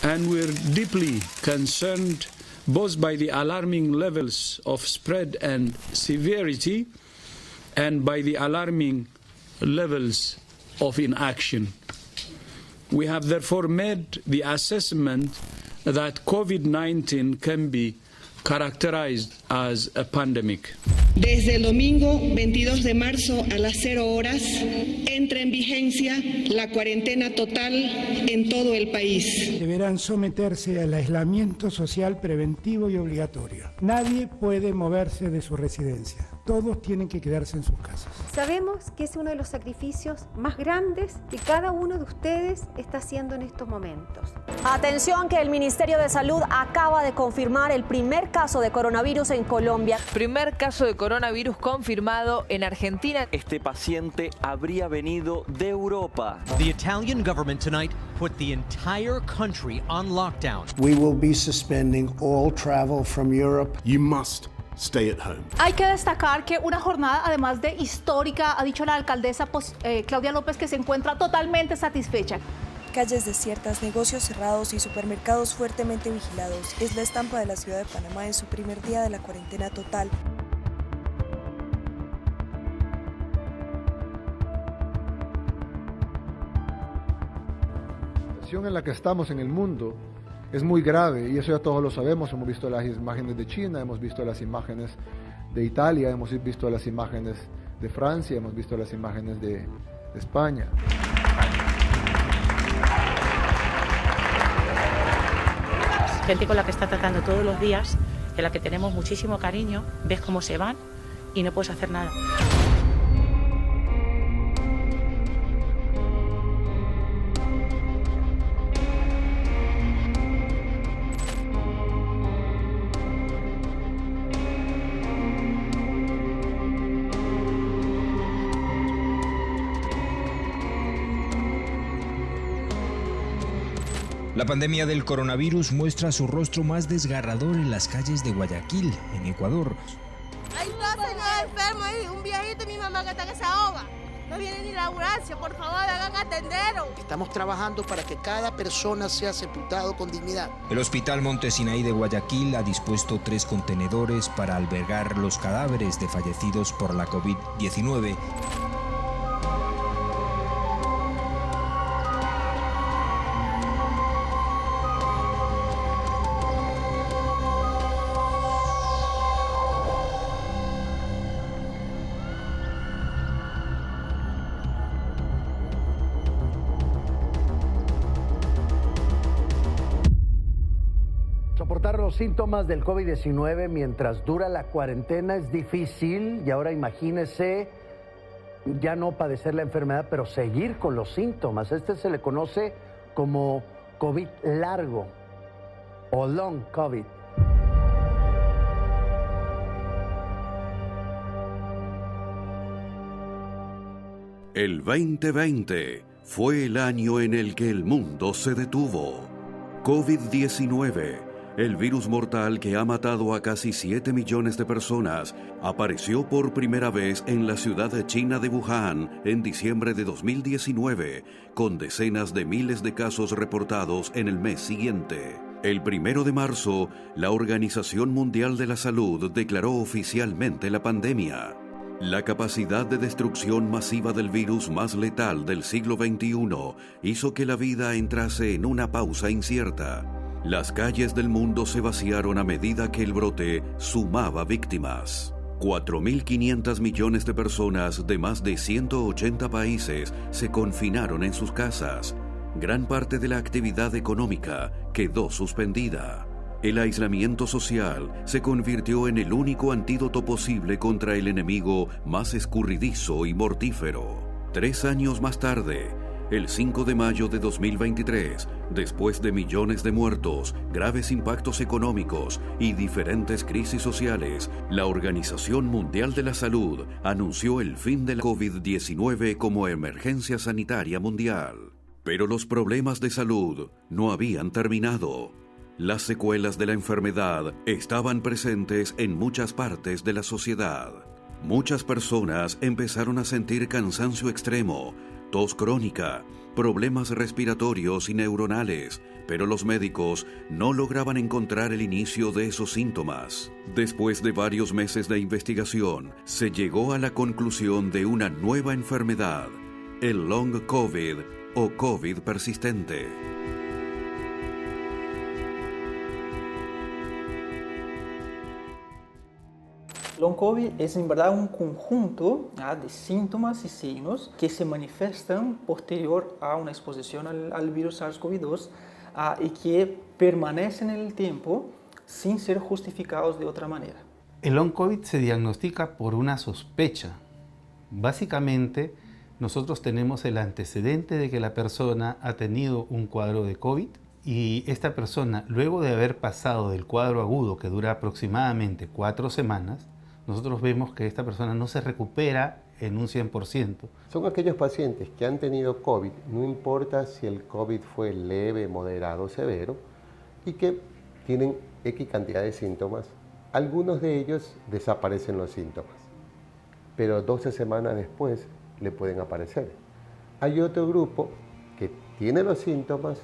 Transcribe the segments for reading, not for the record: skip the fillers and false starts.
and we're deeply concerned both by the alarming levels of spread and severity and by the alarming levels of inaction. We have therefore made the assessment that COVID-19 can be characterized as a pandemic. Desde el domingo 22 de marzo a las 0 horas entra en vigencia la cuarentena total en todo el país. Deberán someterse al aislamiento social preventivo y obligatorio. Nadie puede moverse de su residencia. Todos tienen que quedarse en sus casas. Sabemos que es uno de los sacrificios más grandes que cada uno de ustedes está haciendo en estos momentos. Atención, que el Ministerio de Salud acaba de confirmar el primer caso de coronavirus en Colombia. Primer caso de coronavirus confirmado en Argentina. Este paciente habría venido de Europa. The Italian government tonight put the entire country on lockdown. We will be suspending all travel from Europe. You must stay at home. Hay que destacar que una jornada, además de histórica, ha dicho la alcaldesa Claudia López, que se encuentra totalmente satisfecha. Calles desiertas, negocios cerrados y supermercados fuertemente vigilados. Es la estampa de la ciudad de Panamá en su primer día de la cuarentena total. La situación en la que estamos en el mundo es muy grave y eso ya todos lo sabemos. Hemos visto las imágenes de China, hemos visto las imágenes de Italia, hemos visto las imágenes de Francia, hemos visto las imágenes de España. Gente con la que está tratando todos los días, de la que tenemos muchísimo cariño, ves cómo se van y no puedes hacer nada. La pandemia del coronavirus muestra su rostro más desgarrador en las calles de Guayaquil, en Ecuador. Hay dos señores enfermos y un viejito y mi mamá que está que se ahoga. No viene ni la ambulancia, por favor, hagan atendero. Estamos trabajando para que cada persona sea sepultado con dignidad. El Hospital Monte Sinaí de Guayaquil ha dispuesto 3 contenedores para albergar los cadáveres de fallecidos por la COVID-19. Soportar los síntomas del COVID-19 mientras dura la cuarentena es difícil y ahora imagínese ya no padecer la enfermedad, pero seguir con los síntomas. Este se le conoce como COVID largo o long COVID. El 2020 fue el año en el que el mundo se detuvo. COVID-19, el virus mortal que ha matado a casi 7 millones de personas, apareció por primera vez en la ciudad china de Wuhan en diciembre de 2019, con decenas de miles de casos reportados en el mes siguiente. El 1 de marzo, la Organización Mundial de la Salud declaró oficialmente la pandemia. La capacidad de destrucción masiva del virus más letal del siglo XXI hizo que la vida entrase en una pausa incierta. Las calles del mundo se vaciaron a medida que el brote sumaba víctimas. 4.500 millones de personas de más de 180 países se confinaron en sus casas. Gran parte de la actividad económica quedó suspendida. El aislamiento social se convirtió en el único antídoto posible contra el enemigo más escurridizo y mortífero. 3 años más tarde, el 5 de mayo de 2023, después de millones de muertos, graves impactos económicos y diferentes crisis sociales, la Organización Mundial de la Salud anunció el fin de la COVID-19 como emergencia sanitaria mundial. Pero los problemas de salud no habían terminado. Las secuelas de la enfermedad estaban presentes en muchas partes de la sociedad. Muchas personas empezaron a sentir cansancio extremo, tos crónica, problemas respiratorios y neuronales, pero los médicos no lograban encontrar el inicio de esos síntomas. Después de varios meses de investigación, se llegó a la conclusión de una nueva enfermedad, el Long COVID o COVID persistente. Long COVID es en verdad un conjunto de síntomas y signos que se manifiestan posterior a una exposición al virus SARS-CoV-2 y que permanecen en el tiempo sin ser justificados de otra manera. El Long COVID se diagnostica por una sospecha. Básicamente, nosotros tenemos el antecedente de que la persona ha tenido un cuadro de COVID y esta persona, luego de haber pasado del cuadro agudo, que dura aproximadamente 4 semanas, nosotros vemos que esta persona no se recupera en un 100%. Son aquellos pacientes que han tenido COVID, no importa si el COVID fue leve, moderado o severo, y que tienen X cantidad de síntomas. Algunos de ellos desaparecen los síntomas, pero 12 semanas después le pueden aparecer. Hay otro grupo que tiene los síntomas,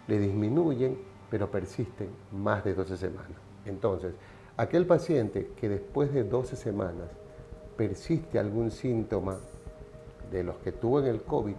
le disminuyen, pero persisten más de 12 semanas. Entonces, aquel paciente que después de 12 semanas persiste algún síntoma de los que tuvo en el COVID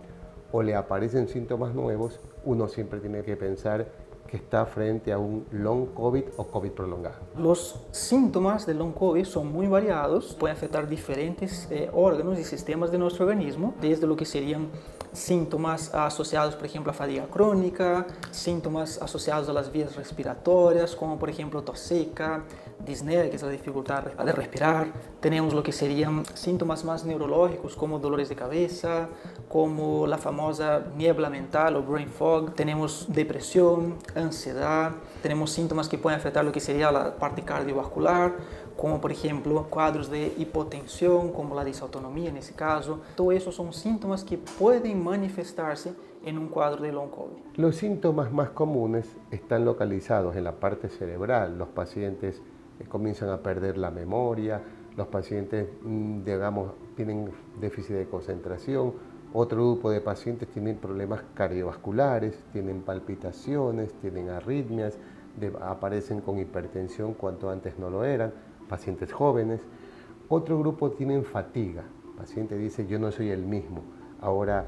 o le aparecen síntomas nuevos, uno siempre tiene que pensar que está frente a un long COVID o COVID prolongado. Los síntomas del long COVID son muy variados, pueden afectar diferentes órganos y sistemas de nuestro organismo, desde lo que serían síntomas asociados, por ejemplo, a fatiga crónica, síntomas asociados a las vías respiratorias, como por ejemplo tos seca, disnea, que es la dificultad de respirar. Tenemos lo que serían síntomas más neurológicos, como dolores de cabeza, como la famosa niebla mental o brain fog. Tenemos depresión, ansiedad. Tenemos síntomas que pueden afectar lo que sería la parte cardiovascular, como por ejemplo cuadros de hipotensión, como la disautonomía en ese caso. Todo eso son síntomas que pueden manifestarse en un cuadro de long COVID. Los síntomas más comunes están localizados en la parte cerebral. Los pacientes comienzan a perder la memoria, los pacientes, digamos, tienen déficit de concentración. Otro grupo de pacientes tienen problemas cardiovasculares, tienen palpitaciones, tienen arritmias, aparecen con hipertensión cuanto antes no lo eran, pacientes jóvenes. Otro grupo tienen fatiga, el paciente dice yo no soy el mismo, ahora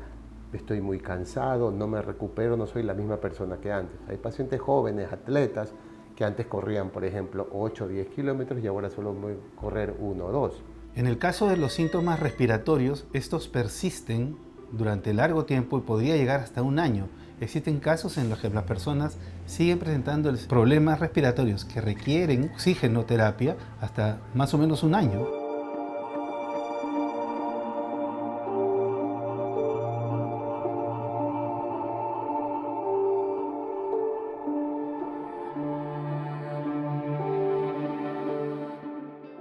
estoy muy cansado, no me recupero, no soy la misma persona que antes. Hay pacientes jóvenes, atletas, que antes corrían, por ejemplo, 8 o 10 kilómetros y ahora solo pueden correr 1 o 2. En el caso de los síntomas respiratorios, estos persisten durante largo tiempo y podría llegar hasta un año. Existen casos en los que las personas siguen presentando problemas respiratorios que requieren oxigenoterapia hasta más o menos un año.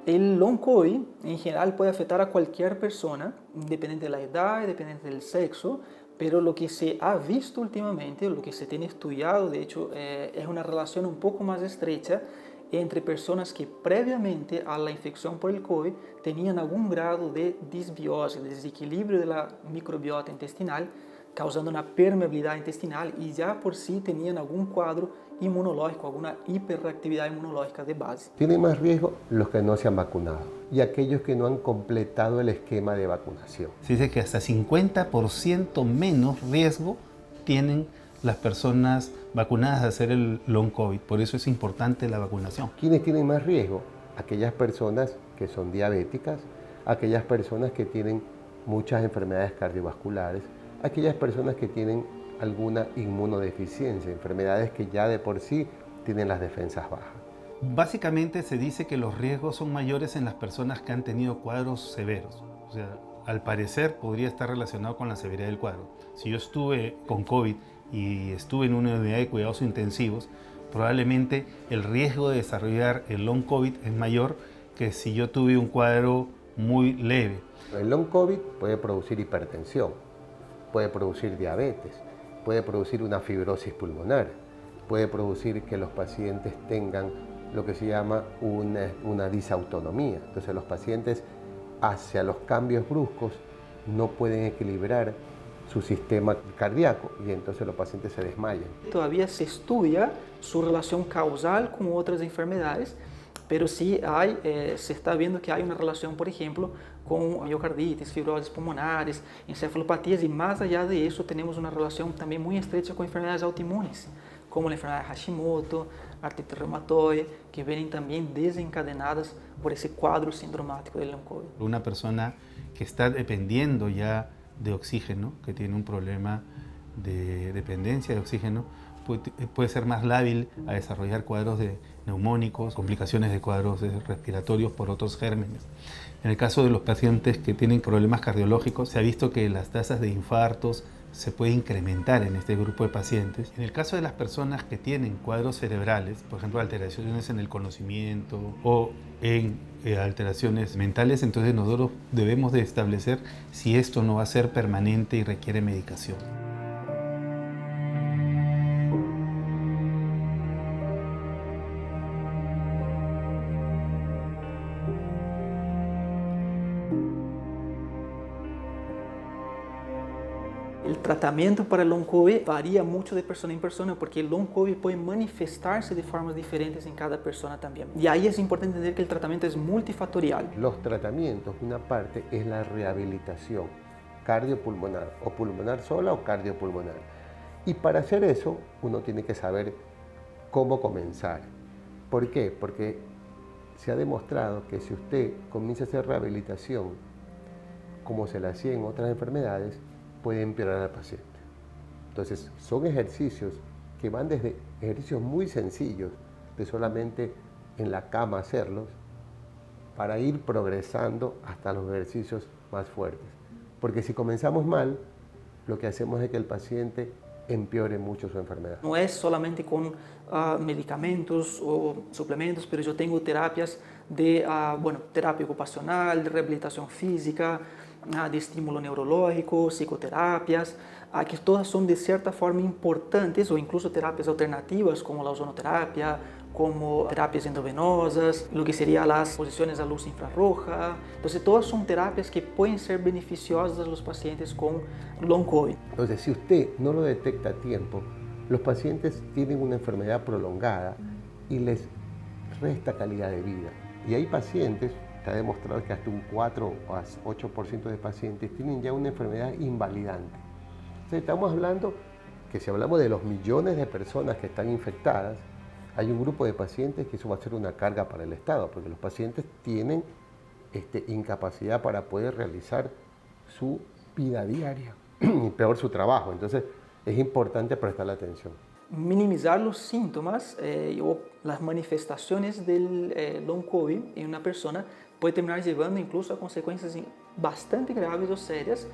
El long COVID en general puede afectar a cualquier persona, independiente de la edad, independiente del sexo, pero lo que se ha visto últimamente, lo que se tiene estudiado, de hecho, es una relación un poco más estrecha entre personas que previamente a la infección por el COVID tenían algún grado de disbiosis, de desequilibrio de la microbiota intestinal, causando una permeabilidad intestinal y ya por sí tenían algún cuadro inmunológico, alguna hiperreactividad inmunológica de base. Tienen más riesgo los que no se han vacunado y aquellos que no han completado el esquema de vacunación. Se dice que hasta 50% menos riesgo tienen las personas vacunadas de hacer el long COVID, por eso es importante la vacunación. ¿Quiénes tienen más riesgo? Aquellas personas que son diabéticas, aquellas personas que tienen muchas enfermedades cardiovasculares, aquellas personas que tienen alguna inmunodeficiencia, enfermedades que ya de por sí tienen las defensas bajas. Básicamente se dice que los riesgos son mayores en las personas que han tenido cuadros severos. O sea, al parecer podría estar relacionado con la severidad del cuadro. Si yo estuve con COVID y estuve en una unidad de cuidados intensivos, probablemente el riesgo de desarrollar el long COVID es mayor que si yo tuve un cuadro muy leve. El long COVID puede producir hipertensión, puede producir diabetes, puede producir una fibrosis pulmonar, puede producir que los pacientes tengan lo que se llama una disautonomía. Entonces los pacientes hacia los cambios bruscos no pueden equilibrar su sistema cardíaco y entonces los pacientes se desmayan. Todavía se estudia su relación causal con otras enfermedades, pero sí se está viendo que hay una relación, por ejemplo, con miocarditis, fibroses pulmonares, encefalopatías, y más allá de eso tenemos una relación también muy estrecha con enfermedades autoinmunes, como la enfermedad de Hashimoto, artritis reumatoide, que vienen también desencadenadas por ese cuadro sindromático del long COVID. Una persona que está dependiendo ya de oxígeno, que tiene un problema de dependencia de oxígeno, puede ser más lábil a desarrollar cuadros neumónicos, complicaciones de cuadros respiratorios por otros gérmenes. En el caso de los pacientes que tienen problemas cardiológicos, se ha visto que las tasas de infartos se puede incrementar en este grupo de pacientes. En el caso de las personas que tienen cuadros cerebrales, por ejemplo, alteraciones en el conocimiento o en alteraciones mentales, entonces nosotros debemos de establecer si esto no va a ser permanente y requiere medicación. El tratamiento para el long COVID varía mucho de persona en persona porque el long COVID puede manifestarse de formas diferentes en cada persona también. Y ahí es importante entender que el tratamiento es multifactorial. Los tratamientos, una parte es la rehabilitación cardiopulmonar o pulmonar sola o cardiopulmonar. Y para hacer eso uno tiene que saber cómo comenzar. ¿Por qué? Porque se ha demostrado que si usted comienza a hacer rehabilitación como se la hacía en otras enfermedades, puede empeorar al paciente. Entonces, son ejercicios que van desde ejercicios muy sencillos, de solamente en la cama hacerlos, para ir progresando hasta los ejercicios más fuertes. Porque si comenzamos mal, lo que hacemos es que el paciente empeore mucho su enfermedad. No es solamente con medicamentos o suplementos, pero yo tengo terapias de terapia ocupacional, de rehabilitación física, de estímulo neurológico, psicoterapias, que todas son de cierta forma importantes, o incluso terapias alternativas como la ozonoterapia, como terapias endovenosas, lo que serían las exposiciones a luz infrarroja. Entonces todas son terapias que pueden ser beneficiosas a los pacientes con long COVID. Entonces si usted no lo detecta a tiempo, los pacientes tienen una enfermedad prolongada y les resta calidad de vida. Y hay pacientes, está demostrado que hasta un 4 o 8% de pacientes tienen ya una enfermedad invalidante. Entonces estamos hablando que si hablamos de los millones de personas que están infectadas, hay un grupo de pacientes que eso va a ser una carga para el Estado, porque los pacientes tienen incapacidad para poder realizar su vida diaria y peor su trabajo. Entonces es importante prestarle atención. Minimizar los síntomas o las manifestaciones del long COVID en una persona puede terminar llevando incluso a consecuencias bastante graves o serias,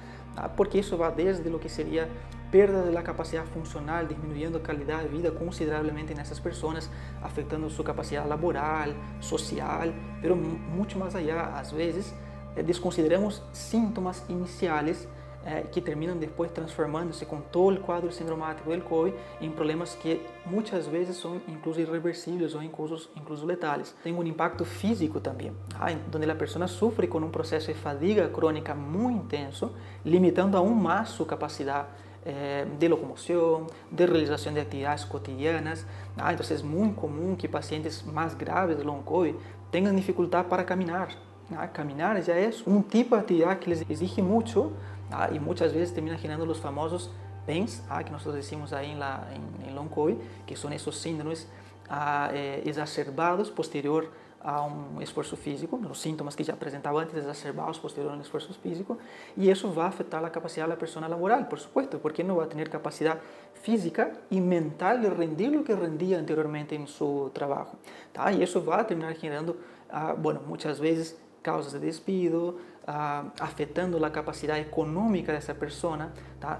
porque eso va desde lo que sería pérdida de la capacidad funcional, disminuyendo calidad de vida considerablemente en esas personas, afectando su capacidad laboral, social, pero mucho más allá, a veces desconsideramos síntomas iniciales que terminam depois transformando-se com todo o quadro sindromático do COVID em problemas que muitas vezes são incluso irreversíveis ou incluso letais. Tem um impacto físico também, onde a pessoa sofre com um processo de fadiga crônica muito intenso, limitando aún mais sua capacidade de locomoção, de realização de atividades cotidianas. Então é muito comum que pacientes mais graves de long COVID tenham dificuldade para caminhar. Caminar já é um tipo de atividade que les exige muito, y muchas veces termina generando los famosos PENS, que nosotros decimos ahí en long COVID, que son esos síndromes exacerbados posterior a un esfuerzo físico, los síntomas que ya presentaba antes exacerbados posterior a un esfuerzo físico, y eso va a afectar la capacidad de la persona laboral, por supuesto, porque no va a tener capacidad física y mental de rendir lo que rendía anteriormente en su trabajo, y eso va a terminar generando, muchas veces causas de despido, afetando a capacidade econômica dessa pessoa,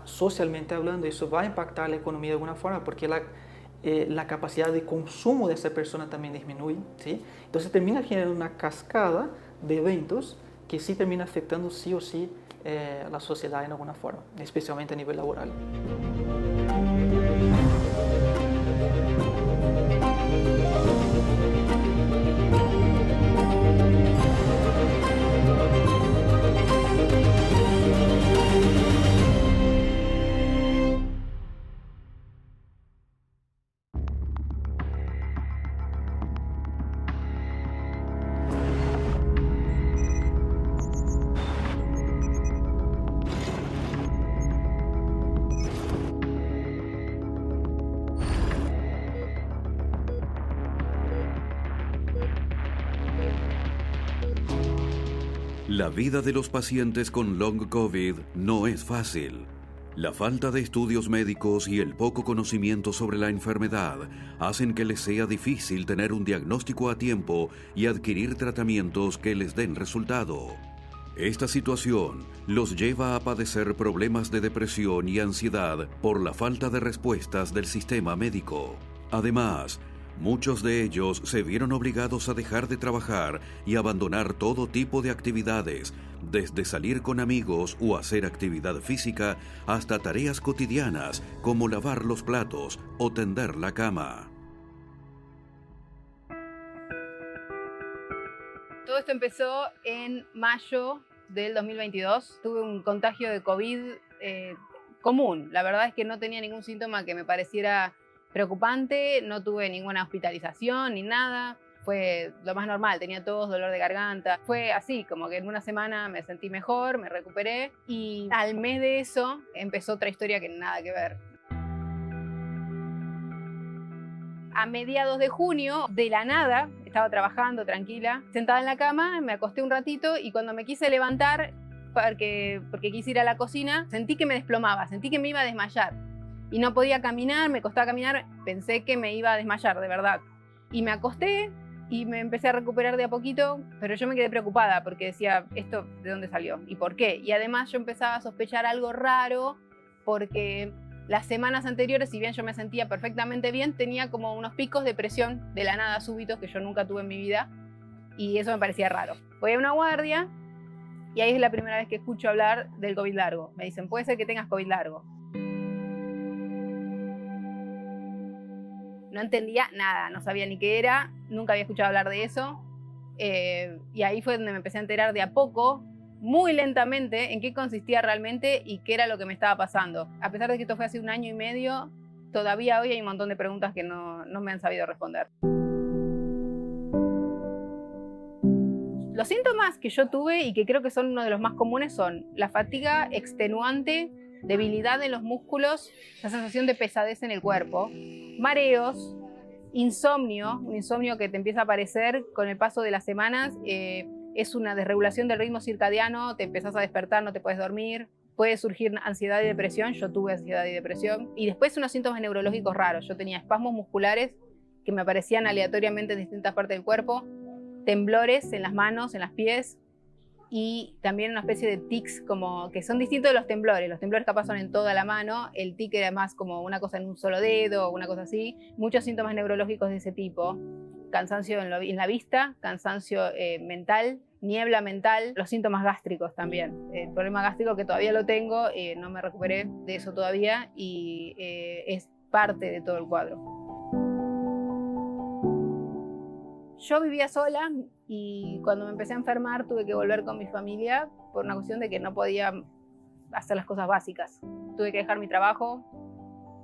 socialmente hablando, isso vai impactar a economia de alguma forma, porque a capacidade de consumo dessa pessoa também diminui, ¿sí? Então termina generando uma cascada de eventos que sí termina afetando sí o sí a sociedade de alguma forma, especialmente a nível laboral. La vida de los pacientes con long COVID no es fácil. La falta de estudios médicos y el poco conocimiento sobre la enfermedad hacen que les sea difícil tener un diagnóstico a tiempo y adquirir tratamientos que les den resultado. Esta situación los lleva a padecer problemas de depresión y ansiedad por la falta de respuestas del sistema médico. Además, muchos de ellos se vieron obligados a dejar de trabajar y abandonar todo tipo de actividades, desde salir con amigos o hacer actividad física hasta tareas cotidianas como lavar los platos o tender la cama. Todo esto empezó en mayo del 2022. Tuve un contagio de COVID común. La verdad es que no tenía ningún síntoma que me pareciera preocupante, no tuve ninguna hospitalización ni nada. Fue lo más normal, tenía tos, dolor de garganta. Fue así, como que en una semana me sentí mejor, me recuperé. Y al mes de eso empezó otra historia que nada que ver. A mediados de junio, de la nada, estaba trabajando tranquila, sentada en la cama, me acosté un ratito y cuando me quise levantar, porque quise ir a la cocina, sentí que me desplomaba, sentí que me iba a desmayar. Y no podía caminar, me costaba caminar, pensé que me iba a desmayar, de verdad. Y me acosté y me empecé a recuperar de a poquito, pero yo me quedé preocupada porque decía, ¿esto de dónde salió? ¿Y por qué? Y además yo empezaba a sospechar algo raro porque las semanas anteriores, si bien yo me sentía perfectamente bien, tenía como unos picos de presión de la nada súbitos que yo nunca tuve en mi vida y eso me parecía raro. Voy a una guardia y ahí es la primera vez que escucho hablar del COVID largo. Me dicen, puede ser que tengas COVID largo. No entendía nada, no sabía ni qué era, nunca había escuchado hablar de eso. Y ahí fue donde me empecé a enterar de a poco, muy lentamente, en qué consistía realmente y qué era lo que me estaba pasando. A pesar de que esto fue hace 1 año y medio, todavía hoy hay un montón de preguntas que no me han sabido responder. Los síntomas que yo tuve y que creo que son uno de los más comunes son la fatiga extenuante, debilidad en los músculos, la sensación de pesadez en el cuerpo, mareos, insomnio, un insomnio que te empieza a aparecer con el paso de las semanas, es una desregulación del ritmo circadiano, te empezás a despertar, no te puedes dormir, puede surgir ansiedad y depresión, yo tuve ansiedad y depresión, y después unos síntomas neurológicos raros, yo tenía espasmos musculares que me aparecían aleatoriamente en distintas partes del cuerpo, temblores en las manos, en los pies, y también una especie de tics como que son distintos de los temblores capaz son en toda la mano, el tic era más como una cosa en un solo dedo, una cosa así, muchos síntomas neurológicos de ese tipo, cansancio en la vista, cansancio mental, niebla mental, los síntomas gástricos también, el problema gástrico que todavía lo tengo, no me recuperé de eso todavía y es parte de todo el cuadro. Yo vivía sola y cuando me empecé a enfermar tuve que volver con mi familia por una cuestión de que no podía hacer las cosas básicas. Tuve que dejar mi trabajo,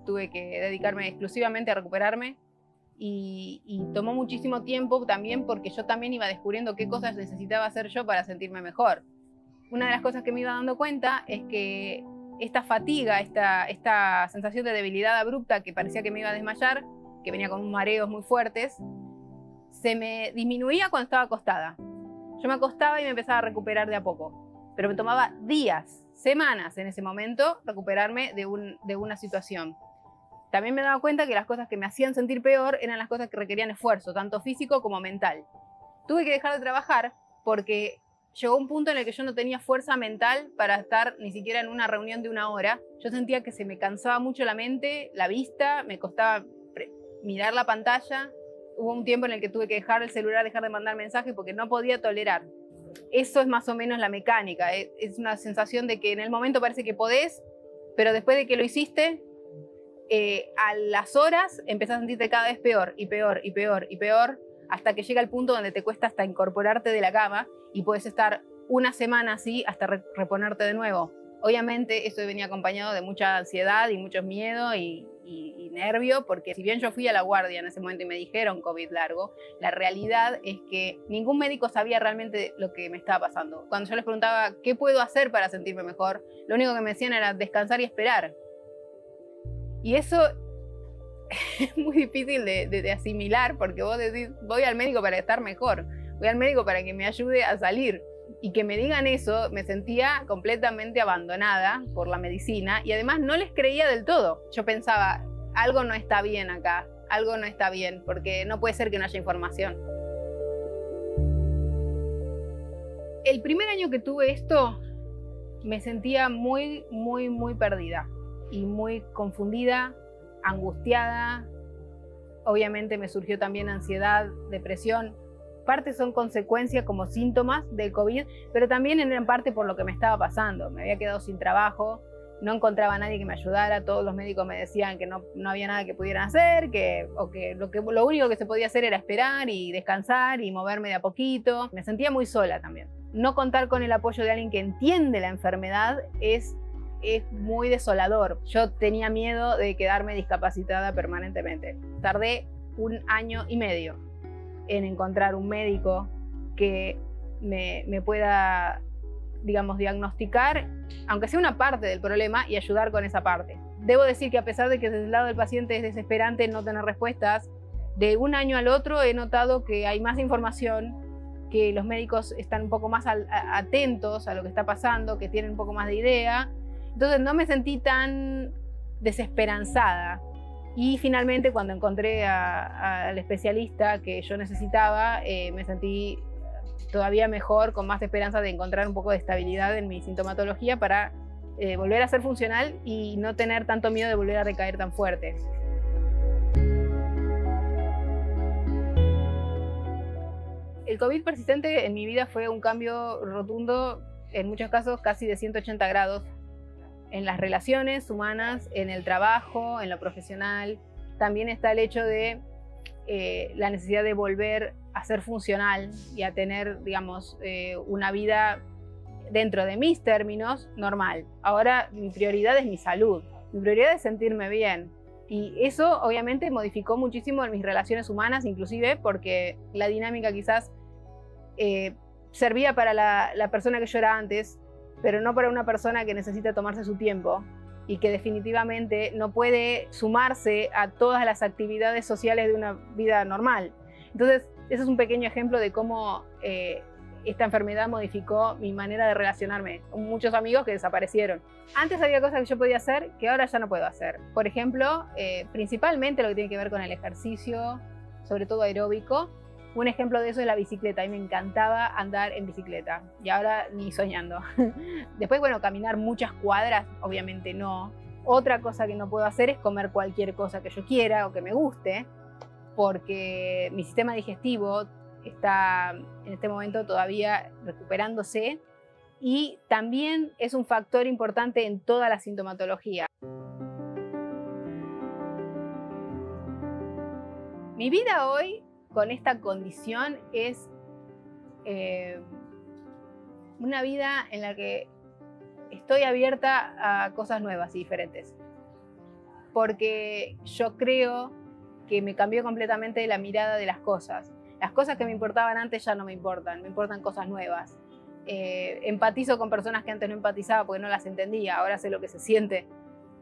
tuve que dedicarme exclusivamente a recuperarme y tomó muchísimo tiempo también porque yo también iba descubriendo qué cosas necesitaba hacer yo para sentirme mejor. Una de las cosas que me iba dando cuenta es que esta fatiga, esta sensación de debilidad abrupta que parecía que me iba a desmayar, que venía con mareos muy fuertes, se me disminuía cuando estaba acostada. Yo me acostaba y me empezaba a recuperar de a poco, pero me tomaba días, semanas en ese momento recuperarme de una situación. También me daba cuenta que las cosas que me hacían sentir peor eran las cosas que requerían esfuerzo, tanto físico como mental. Tuve que dejar de trabajar porque llegó un punto en el que yo no tenía fuerza mental para estar ni siquiera en una reunión de 1 hora. Yo sentía que se me cansaba mucho la mente, la vista, me costaba mirar la pantalla. Hubo un tiempo en el que tuve que dejar el celular, dejar de mandar mensajes porque no podía tolerar. Eso es más o menos la mecánica. Es una sensación de que en el momento parece que podés, pero después de que lo hiciste, a las horas empezás a sentirte cada vez peor y peor y peor y peor, hasta que llega el punto donde te cuesta hasta incorporarte de la cama y puedes estar 1 semana así hasta reponerte de nuevo. Obviamente eso venía acompañado de mucha ansiedad y mucho miedo y nervio, porque si bien yo fui a la guardia en ese momento y me dijeron COVID largo, la realidad es que ningún médico sabía realmente lo que me estaba pasando. Cuando yo les preguntaba qué puedo hacer para sentirme mejor, lo único que me decían era descansar y esperar. Y eso es muy difícil de asimilar, porque vos decís, voy al médico para estar mejor, voy al médico para que me ayude a salir Y que me digan eso, me sentía completamente abandonada por la medicina y además no les creía del todo. Yo pensaba, algo no está bien acá, algo no está bien, porque no puede ser que no haya información. El primer año que tuve esto, me sentía muy perdida y muy confundida, angustiada. Obviamente me surgió también ansiedad, depresión. Parte son consecuencias como síntomas del COVID, pero también en gran parte por lo que me estaba pasando. Me había quedado sin trabajo, no encontraba a nadie que me ayudara, todos los médicos me decían que no había nada que pudieran hacer, que lo único que se podía hacer era esperar y descansar y moverme de a poquito. Me sentía muy sola también. No contar con el apoyo de alguien que entiende la enfermedad es muy desolador. Yo tenía miedo de quedarme discapacitada permanentemente. Tardé 1 año y medio en encontrar un médico que me pueda, digamos, diagnosticar, aunque sea una parte del problema, y ayudar con esa parte. Debo decir que a pesar de que desde el lado del paciente es desesperante no tener respuestas, de un año al otro he notado que hay más información, que los médicos están un poco más atentos a lo que está pasando, que tienen un poco más de idea. Entonces no me sentí tan desesperanzada. Y finalmente, cuando encontré al especialista que yo necesitaba, me sentí todavía mejor, con más esperanza de encontrar un poco de estabilidad en mi sintomatología para volver a ser funcional y no tener tanto miedo de volver a recaer tan fuerte. El COVID persistente en mi vida fue un cambio rotundo, en muchos casos casi de 180 grados, en las relaciones humanas, en el trabajo, en lo profesional. También está el hecho de la necesidad de volver a ser funcional y a tener, digamos, una vida dentro de mis términos normal. Ahora mi prioridad es mi salud, mi prioridad es sentirme bien. Y eso obviamente modificó muchísimo en mis relaciones humanas, inclusive porque la dinámica quizás servía para la persona que yo era antes, pero no para una persona que necesita tomarse su tiempo y que definitivamente no puede sumarse a todas las actividades sociales de una vida normal. Entonces, ese es un pequeño ejemplo de cómo esta enfermedad modificó mi manera de relacionarme con muchos amigos que desaparecieron. Antes había cosas que yo podía hacer que ahora ya no puedo hacer. Por ejemplo, principalmente lo que tiene que ver con el ejercicio, sobre todo aeróbico. Un ejemplo de eso es la bicicleta. A mí me encantaba andar en bicicleta y ahora ni soñando. Después, bueno, caminar muchas cuadras, obviamente no. Otra cosa que no puedo hacer es comer cualquier cosa que yo quiera o que me guste, porque mi sistema digestivo está en este momento todavía recuperándose y también es un factor importante en toda la sintomatología. Mi vida hoy con esta condición es una vida en la que estoy abierta a cosas nuevas y diferentes. Porque yo creo que me cambió completamente la mirada de las cosas. Las cosas que me importaban antes ya no me importan cosas nuevas. Empatizo con personas que antes no empatizaba porque no las entendía, ahora sé lo que se siente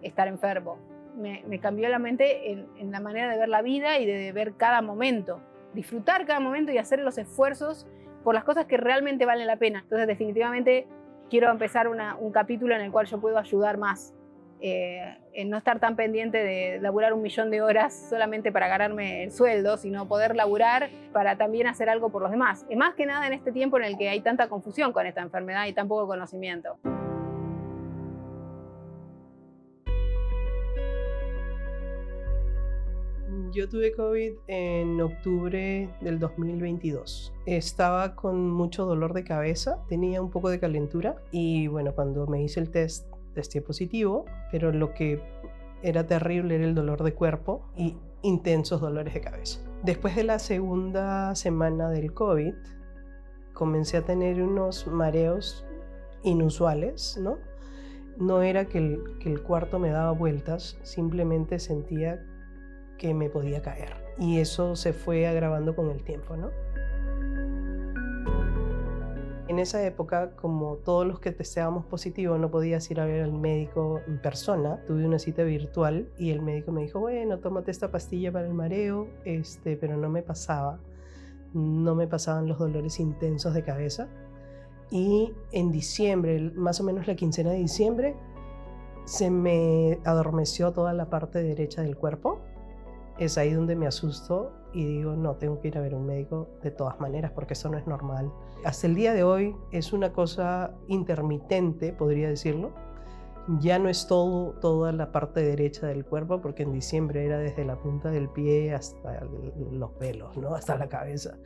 estar enfermo. Me cambió la mente en la manera de ver la vida y de ver cada momento. Disfrutar cada momento y hacer los esfuerzos por las cosas que realmente valen la pena. Entonces, definitivamente, quiero empezar un capítulo en el cual yo puedo ayudar más, en no estar tan pendiente de laburar 1.000.000 de horas solamente para ganarme el sueldo, sino poder laburar para también hacer algo por los demás. Y más que nada en este tiempo en el que hay tanta confusión con esta enfermedad y tan poco conocimiento. Yo tuve COVID en octubre del 2022. Estaba con mucho dolor de cabeza, tenía un poco de calentura y bueno, cuando me hice el test, testé positivo, pero lo que era terrible era el dolor de cuerpo y intensos dolores de cabeza. Después de la segunda semana del COVID, comencé a tener unos mareos inusuales, ¿no? No era que el cuarto me daba vueltas, simplemente sentía que me podía caer. Y eso se fue agravando con el tiempo, ¿no? En esa época, como todos los que testábamos positivo, no podías ir a ver al médico en persona. Tuve una cita virtual y el médico me dijo, bueno, tómate esta pastilla para el mareo, pero no me pasaba. No me pasaban los dolores intensos de cabeza. y en diciembre, más o menos la quincena de diciembre, se me adormeció toda la parte derecha del cuerpo. Es ahí donde me asusto y digo, no, tengo que ir a ver un médico de todas maneras porque eso no es normal. Hasta el día de hoy es una cosa intermitente, podría decirlo. Ya no es toda la parte derecha del cuerpo, porque en diciembre era desde la punta del pie hasta los pelos, ¿no? Hasta la cabeza.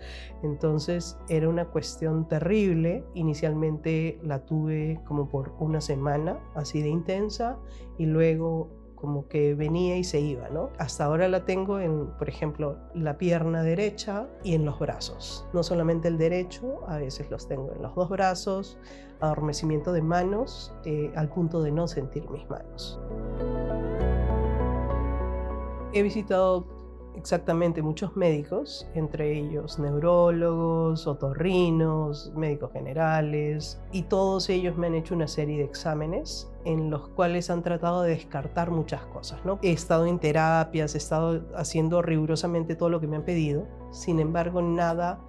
Entonces era una cuestión terrible. Inicialmente la tuve como por una semana, así de intensa, y luego como que venía y se iba, ¿no? Hasta ahora la tengo en, por ejemplo, la pierna derecha y en los brazos. No solamente el derecho, a veces los tengo en los dos brazos, adormecimiento de manos, al punto de no sentir mis manos. He visitado exactamente muchos médicos, entre ellos neurólogos, otorrinos, médicos generales, y todos ellos me han hecho una serie de exámenes en los cuales han tratado de descartar muchas cosas, ¿no? He estado en terapias, he estado haciendo rigurosamente todo lo que me han pedido, sin embargo nada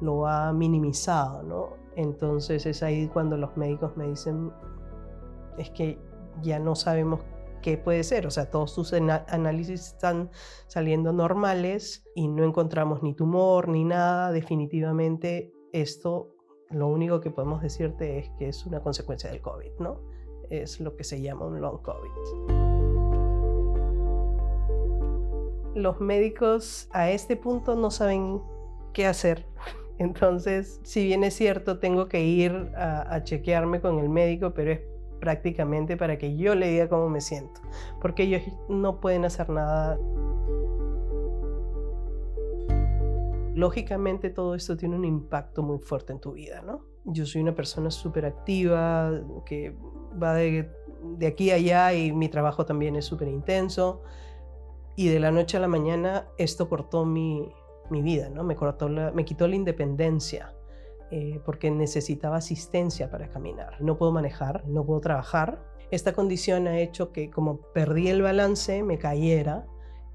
lo ha minimizado, ¿no? Entonces es ahí cuando los médicos me dicen, es que ya no sabemos qué puede ser, o sea, todos tus análisis están saliendo normales y no encontramos ni tumor ni nada. Definitivamente esto, lo único que podemos decirte es que es una consecuencia del COVID, ¿no? Es lo que se llama un long COVID. Los médicos a este punto no saben qué hacer. Entonces, si bien es cierto, tengo que ir a chequearme con el médico, pero es prácticamente para que yo le diga cómo me siento, porque ellos no pueden hacer nada. Lógicamente todo esto tiene un impacto muy fuerte en tu vida, ¿no? Yo soy una persona súper activa, que va de aquí a allá, y mi trabajo también es súper intenso, y de la noche a la mañana esto cortó mi vida, ¿no? Me quitó la independencia. Porque necesitaba asistencia para caminar. No puedo manejar, no puedo trabajar. Esta condición ha hecho que, como perdí el balance, me cayera.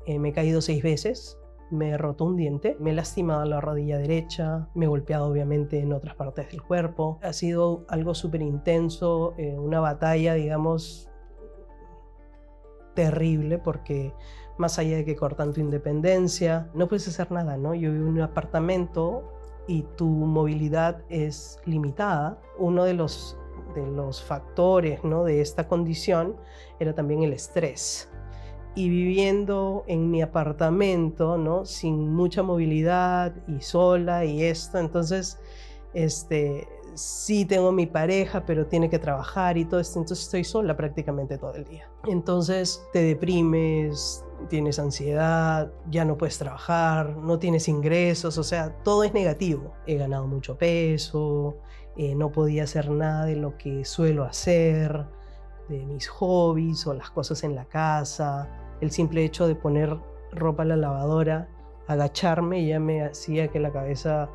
Me he caído 6 veces, me he roto un diente, me he lastimado la rodilla derecha, me he golpeado obviamente en otras partes del cuerpo. Ha sido algo súper intenso, una batalla, digamos, terrible, porque más allá de que cortan tu independencia, no puedes hacer nada, ¿no? Yo vivo en un apartamento y tu movilidad es limitada. Uno de los factores, ¿no?, de esta condición era también el estrés. Y viviendo en mi apartamento, ¿no?, sin mucha movilidad y sola y esto, entonces sí tengo mi pareja, pero tiene que trabajar y todo esto, entonces estoy sola prácticamente todo el día. Entonces te deprimes, tienes ansiedad, ya no puedes trabajar, no tienes ingresos, o sea, todo es negativo. He ganado mucho peso, no podía hacer nada de lo que suelo hacer, de mis hobbies o las cosas en la casa. El simple hecho de poner ropa a la lavadora, agacharme, ya me hacía que la cabeza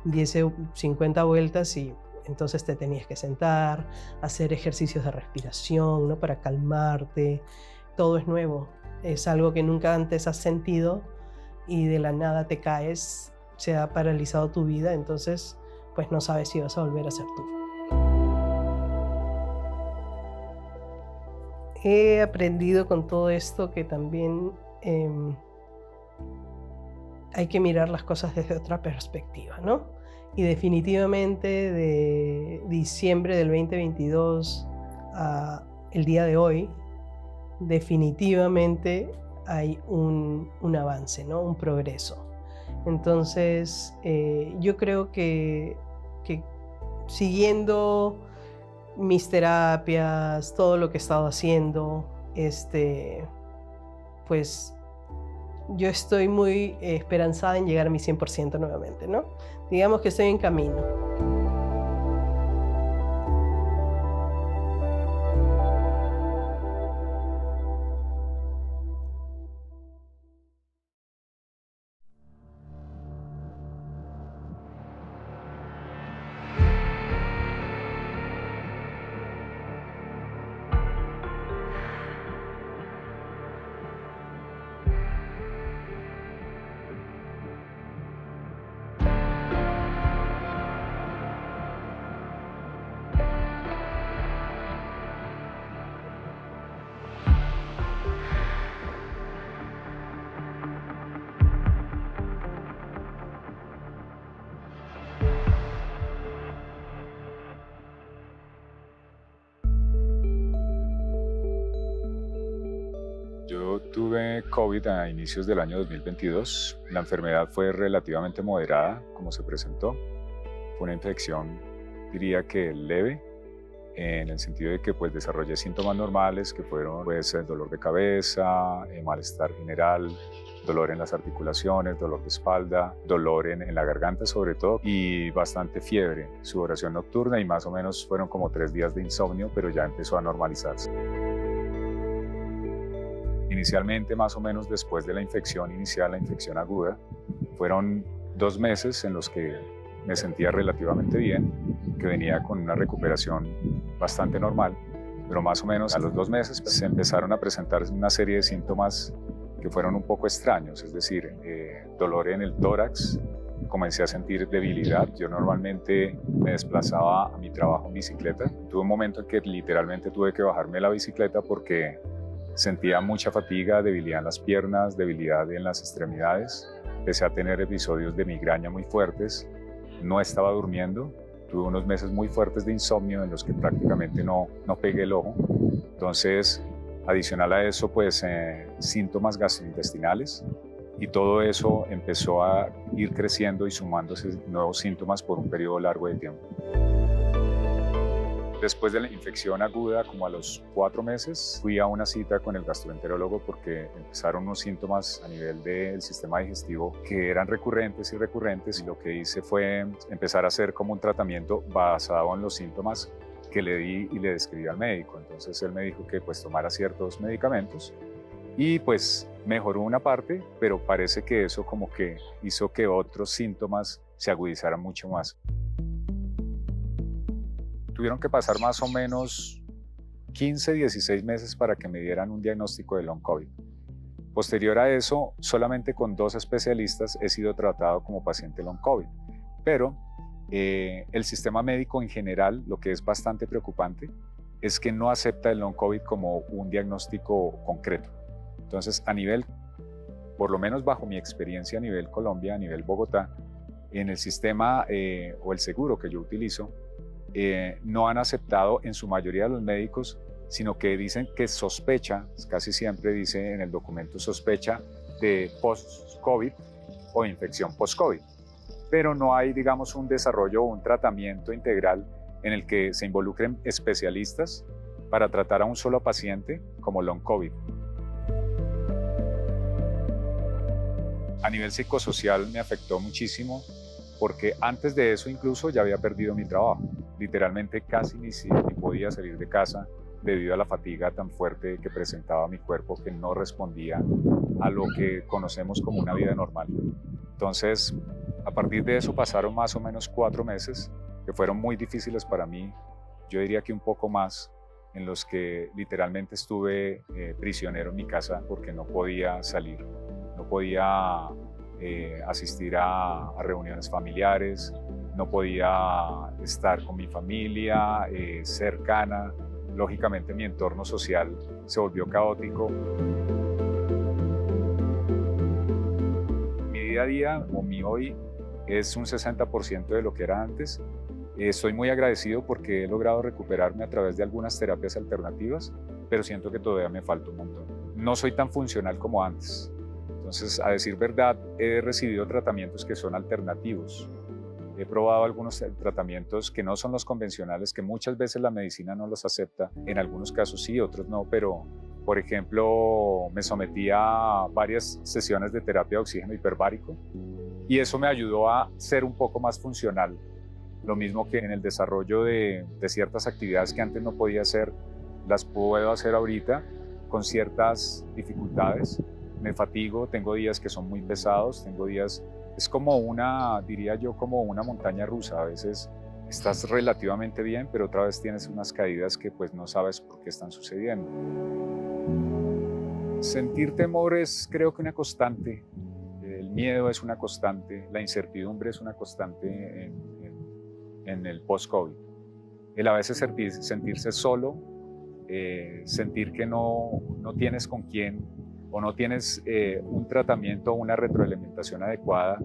diese 50 vueltas y entonces te tenías que sentar, hacer ejercicios de respiración, ¿no?, para calmarte. Todo es nuevo, es algo que nunca antes has sentido y de la nada te caes, se ha paralizado tu vida, entonces pues no sabes si vas a volver a ser tú. He aprendido con todo esto que también hay que mirar las cosas desde otra perspectiva, ¿no? Y definitivamente de diciembre del 2022 a el día de hoy, definitivamente hay un avance, ¿no?, un progreso. Entonces, yo creo que siguiendo mis terapias, todo lo que he estado haciendo, pues yo estoy muy esperanzada en llegar a mi 100% nuevamente, ¿no? Digamos que estoy en camino. COVID a inicios del año 2022. La enfermedad fue relativamente moderada, como se presentó. Fue una infección, diría que leve, en el sentido de que pues, desarrollé síntomas normales, que fueron pues, el dolor de cabeza, malestar general, dolor en las articulaciones, dolor de espalda, dolor en la garganta sobre todo, y bastante fiebre, sudoración nocturna, y más o menos fueron como 3 días de insomnio, pero ya empezó a normalizarse. Inicialmente, más o menos después de la infección inicial, la infección aguda, fueron 2 meses en los que me sentía relativamente bien, que venía con una recuperación bastante normal, pero más o menos a los 2 meses se empezaron a presentar una serie de síntomas que fueron un poco extraños, es decir, dolor en el tórax, comencé a sentir debilidad. Yo normalmente me desplazaba a mi trabajo en bicicleta. Tuve un momento en que literalmente tuve que bajarme de la bicicleta porque sentía mucha fatiga, debilidad en las piernas, debilidad en las extremidades. Empecé a tener episodios de migraña muy fuertes, no estaba durmiendo. Tuve unos meses muy fuertes de insomnio en los que prácticamente no pegué el ojo. Entonces, adicional a eso, pues síntomas gastrointestinales, y todo eso empezó a ir creciendo y sumándose nuevos síntomas por un periodo largo de tiempo. Después de la infección aguda, como a los 4 meses, fui a una cita con el gastroenterólogo porque empezaron unos síntomas a nivel del sistema digestivo que eran recurrentes, y lo que hice fue empezar a hacer como un tratamiento basado en los síntomas que le di y le describí al médico. Entonces él me dijo que pues tomara ciertos medicamentos y pues mejoró una parte, pero parece que eso como que hizo que otros síntomas se agudizaran mucho más. Tuvieron que pasar más o menos 15, 16 meses para que me dieran un diagnóstico de long COVID. Posterior a eso, solamente con 2 especialistas he sido tratado como paciente long COVID, pero el sistema médico en general, lo que es bastante preocupante, es que no acepta el long COVID como un diagnóstico concreto. Entonces, a nivel, por lo menos bajo mi experiencia a nivel Colombia, a nivel Bogotá, en el sistema o el seguro que yo utilizo, no han aceptado en su mayoría de los médicos, sino que dicen que sospecha, casi siempre dice en el documento sospecha de post-COVID o infección post-COVID. Pero no hay, digamos, un desarrollo o un tratamiento integral en el que se involucren especialistas para tratar a un solo paciente como long COVID. A nivel psicosocial me afectó muchísimo porque antes de eso incluso ya había perdido mi trabajo. Literalmente casi ni podía salir de casa debido a la fatiga tan fuerte que presentaba mi cuerpo, que no respondía a lo que conocemos como una vida normal. Entonces, a partir de eso pasaron más o menos 4 meses que fueron muy difíciles para mí, yo diría que un poco más, en los que literalmente estuve prisionero en mi casa porque no podía salir, no podía asistir a reuniones familiares, no podía estar con mi familia cercana. Lógicamente mi entorno social se volvió caótico. Mi día a día o mi hoy es un 60% de lo que era antes. Estoy muy agradecido porque he logrado recuperarme a través de algunas terapias alternativas, pero siento que todavía me falta un montón. No soy tan funcional como antes. Entonces, a decir verdad, he recibido tratamientos que son alternativos. He probado algunos tratamientos que no son los convencionales, que muchas veces la medicina no los acepta. En algunos casos sí, otros no, pero por ejemplo, me sometí a varias sesiones de terapia de oxígeno hiperbárico y eso me ayudó a ser un poco más funcional. Lo mismo que en el desarrollo de ciertas actividades que antes no podía hacer, las puedo hacer ahorita con ciertas dificultades. Me fatigo, tengo días que son muy pesados, tengo días, es como diría yo, como una montaña rusa. A veces estás relativamente bien, pero otra vez tienes unas caídas que pues no sabes por qué están sucediendo. Sentir temor es, creo que, una constante. El miedo es una constante, la incertidumbre es una constante en el post-COVID. El a veces sentirse solo, sentir que no tienes con quién, o no tienes un tratamiento o una retroalimentación adecuada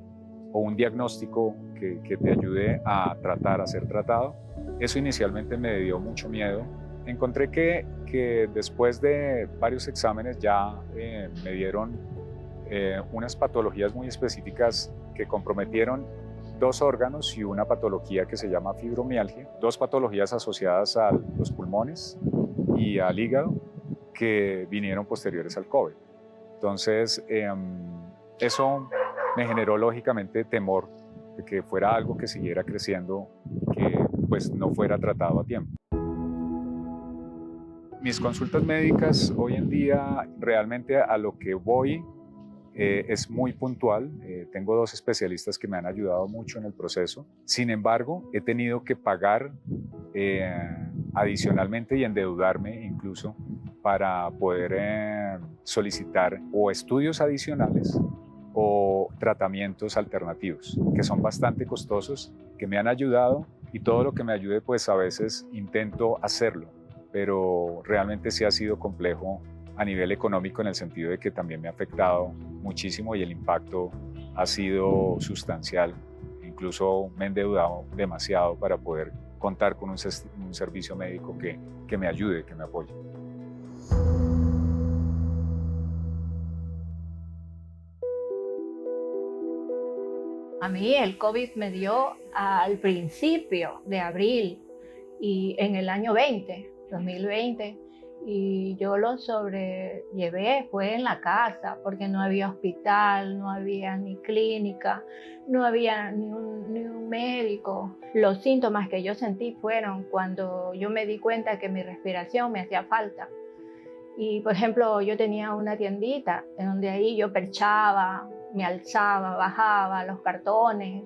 o un diagnóstico que te ayude a ser tratado. Eso inicialmente me dio mucho miedo. Encontré que después de varios exámenes ya me dieron unas patologías muy específicas que comprometieron 2 órganos y una patología que se llama fibromialgia, 2 patologías asociadas a los pulmones y al hígado que vinieron posteriores al COVID. Entonces, eso me generó lógicamente temor de que fuera algo que siguiera creciendo, que pues no fuera tratado a tiempo. Mis consultas médicas hoy en día realmente a lo que voy es muy puntual. Tengo 2 especialistas que me han ayudado mucho en el proceso. Sin embargo, he tenido que pagar adicionalmente y endeudarme incluso para poder solicitar o estudios adicionales o tratamientos alternativos, que son bastante costosos, que me han ayudado, y todo lo que me ayude, pues a veces intento hacerlo, pero realmente sí ha sido complejo a nivel económico en el sentido de que también me ha afectado muchísimo y el impacto ha sido sustancial. Incluso me he endeudado demasiado para poder contar con un servicio médico que me ayude, que me apoye. A mí el COVID me dio al principio de abril y en el año 2020, y yo lo sobrellevé, fue en la casa, porque no había hospital, no había ni clínica, no había ni un médico. Los síntomas que yo sentí fueron cuando yo me di cuenta que mi respiración me hacía falta. Y por ejemplo, yo tenía una tiendita en donde ahí yo perchaba, me alzaba, bajaba los cartones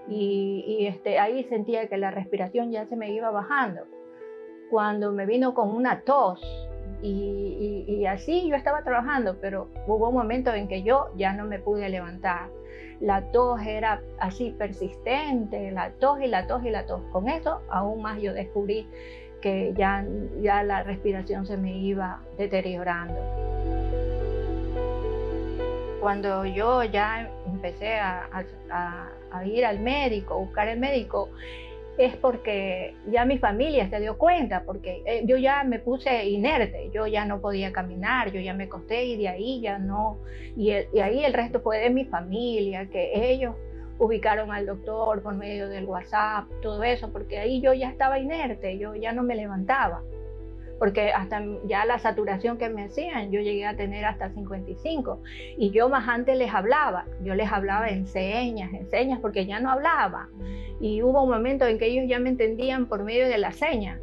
y ahí sentía que la respiración ya se me iba bajando. Cuando me vino con una tos y así yo estaba trabajando, pero hubo un momento en que yo ya no me pude levantar. La tos era así persistente, la tos y la tos y la tos. Con eso aún más yo descubrí que ya la respiración se me iba deteriorando. Cuando yo ya empecé a ir al médico, buscar el médico, es porque ya mi familia se dio cuenta, porque yo ya me puse inerte, yo ya no podía caminar, yo ya me acosté y de ahí ya no, y ahí el resto fue de mi familia, que ellos ubicaron al doctor por medio del WhatsApp, todo eso, porque ahí yo ya estaba inerte, yo ya no me levantaba, porque hasta ya la saturación que me hacían, yo llegué a tener hasta 55, y yo más antes yo les hablaba en señas, porque ya no hablaba, y hubo un momento en que ellos ya me entendían por medio de las señas,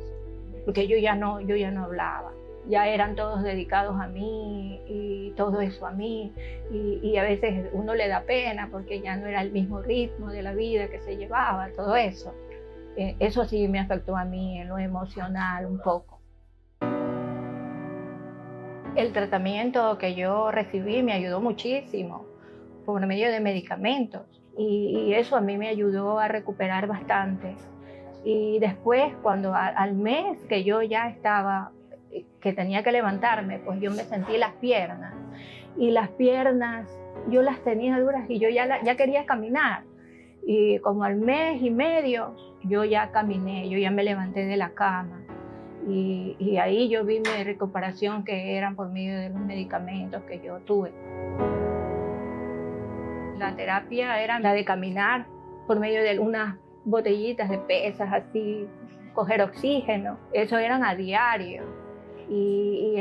porque yo ya no hablaba, ya eran todos dedicados a mí, y todo eso a mí, y a veces uno le da pena, porque ya no era el mismo ritmo de la vida que se llevaba, todo eso. Eso sí me afectó a mí en lo emocional un poco. El tratamiento que yo recibí me ayudó muchísimo por medio de medicamentos y eso a mí me ayudó a recuperar bastante. Y después, cuando al mes que yo ya estaba, que tenía que levantarme, pues yo me sentí las piernas. Y las piernas yo las tenía duras y yo ya quería caminar. Y como al mes y medio yo ya caminé, yo ya me levanté de la cama. Y ahí yo vi mi recuperación, que eran por medio de los medicamentos que yo tuve. La terapia era la de caminar por medio de unas botellitas de pesas así, coger oxígeno, eso eran a diario. Y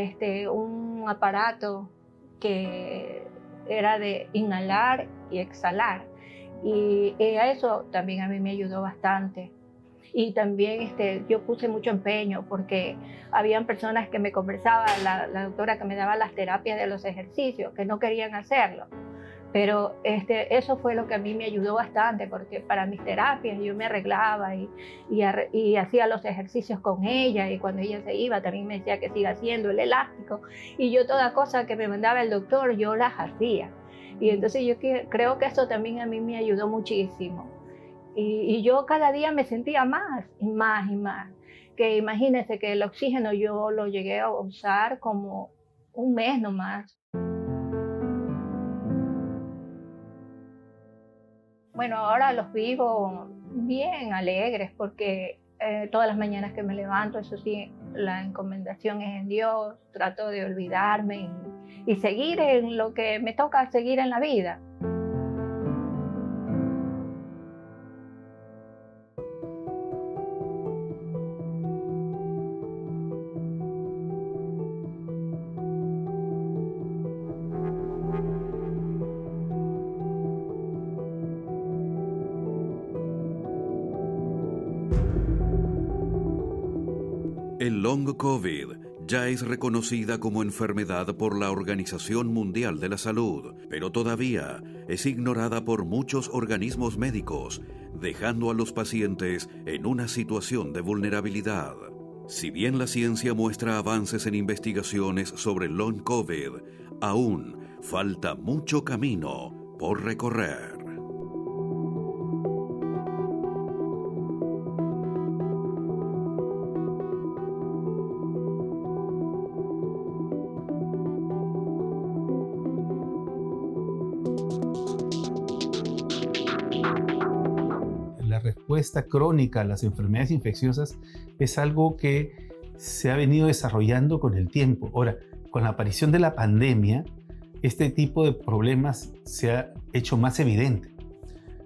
un aparato que era de inhalar y exhalar. Y eso también a mí me ayudó bastante. Y también yo puse mucho empeño porque habían personas que me conversaban, la doctora que me daba las terapias de los ejercicios, que no querían hacerlo. Pero eso fue lo que a mí me ayudó bastante, porque para mis terapias yo me arreglaba y hacía los ejercicios con ella, y cuando ella se iba también me decía que siga haciendo el elástico, y yo toda cosa que me mandaba el doctor yo las hacía. Y entonces yo creo que eso también a mí me ayudó muchísimo. Y yo cada día me sentía más y más y más. Que imagínense que el oxígeno yo lo llegué a usar como un mes nomás. Bueno, ahora los vivo bien alegres porque todas las mañanas que me levanto, eso sí, la encomendación es en Dios, trato de olvidarme y seguir en lo que me toca seguir en la vida. El long COVID ya es reconocida como enfermedad por la Organización Mundial de la Salud, pero todavía es ignorada por muchos organismos médicos, dejando a los pacientes en una situación de vulnerabilidad. Si bien la ciencia muestra avances en investigaciones sobre el long COVID, aún falta mucho camino por recorrer. La respuesta crónica a las enfermedades infecciosas es algo que se ha venido desarrollando con el tiempo. Ahora, con la aparición de la pandemia, este tipo de problemas se ha hecho más evidente.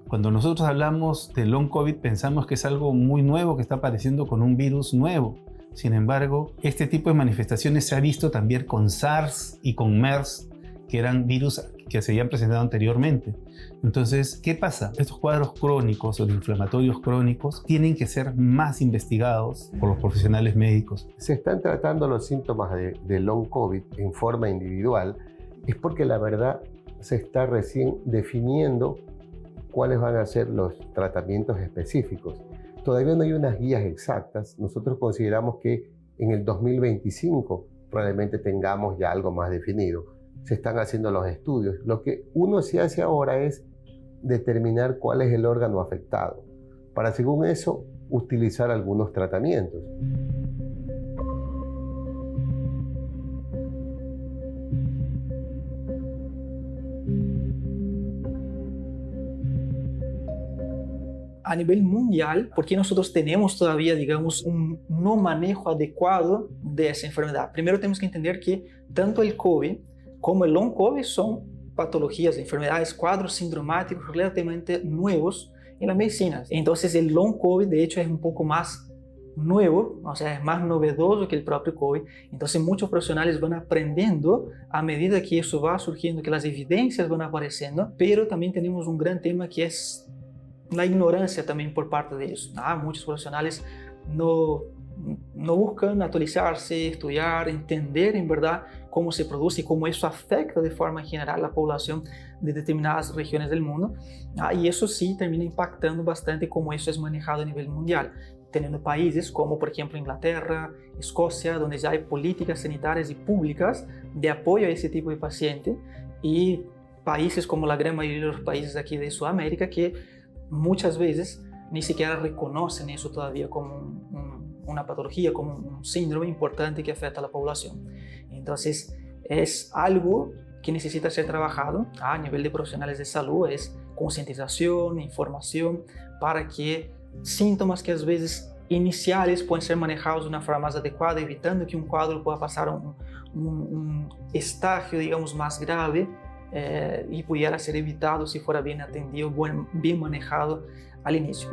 Cuando nosotros hablamos de long COVID, pensamos que es algo muy nuevo que está apareciendo con un virus nuevo. Sin embargo, este tipo de manifestaciones se ha visto también con SARS y con MERS, que eran virus que se habían presentado anteriormente. Entonces, ¿qué pasa? Estos cuadros crónicos o de inflamatorios crónicos tienen que ser más investigados por los profesionales médicos. Se están tratando los síntomas de long COVID en forma individual, es porque la verdad se está recién definiendo cuáles van a ser los tratamientos específicos. Todavía no hay unas guías exactas. Nosotros consideramos que en el 2025 probablemente tengamos ya algo más definido. Se están haciendo los estudios. Lo que uno se hace ahora es determinar cuál es el órgano afectado, para según eso utilizar algunos tratamientos. A nivel mundial, porque nosotros tenemos todavía, digamos, un no manejo adecuado de esa enfermedad. Primero tenemos que entender que tanto el COVID como el long COVID son patologías, enfermedades, cuadros sindromáticos relativamente nuevos en la medicina. Entonces el long COVID de hecho es un poco más nuevo, o sea, es más novedoso que el propio COVID. Entonces muchos profesionales van aprendiendo a medida que eso va surgiendo, que las evidencias van apareciendo, pero también tenemos un gran tema que es la ignorancia también por parte de ellos. Muchos profesionales no buscan actualizarse, estudiar, entender en verdad cómo se produce y cómo eso afecta de forma general a la población de determinadas regiones del mundo. Y eso sí termina impactando bastante cómo eso es manejado a nivel mundial, teniendo países como por ejemplo Inglaterra, Escocia, donde ya hay políticas sanitarias y públicas de apoyo a ese tipo de paciente, y países como la gran mayoría de los países aquí de Sudamérica que muchas veces ni siquiera reconocen eso todavía como una patología, como un síndrome importante que afecta a la población. Entonces es algo que necesita ser trabajado a nivel de profesionales de salud, es concientización, información, para que síntomas que a veces iniciales pueden ser manejados de una forma más adecuada, evitando que un cuadro pueda pasar a un estágio, digamos, más grave, y pudiera ser evitado si fuera bien atendido, bien manejado al inicio.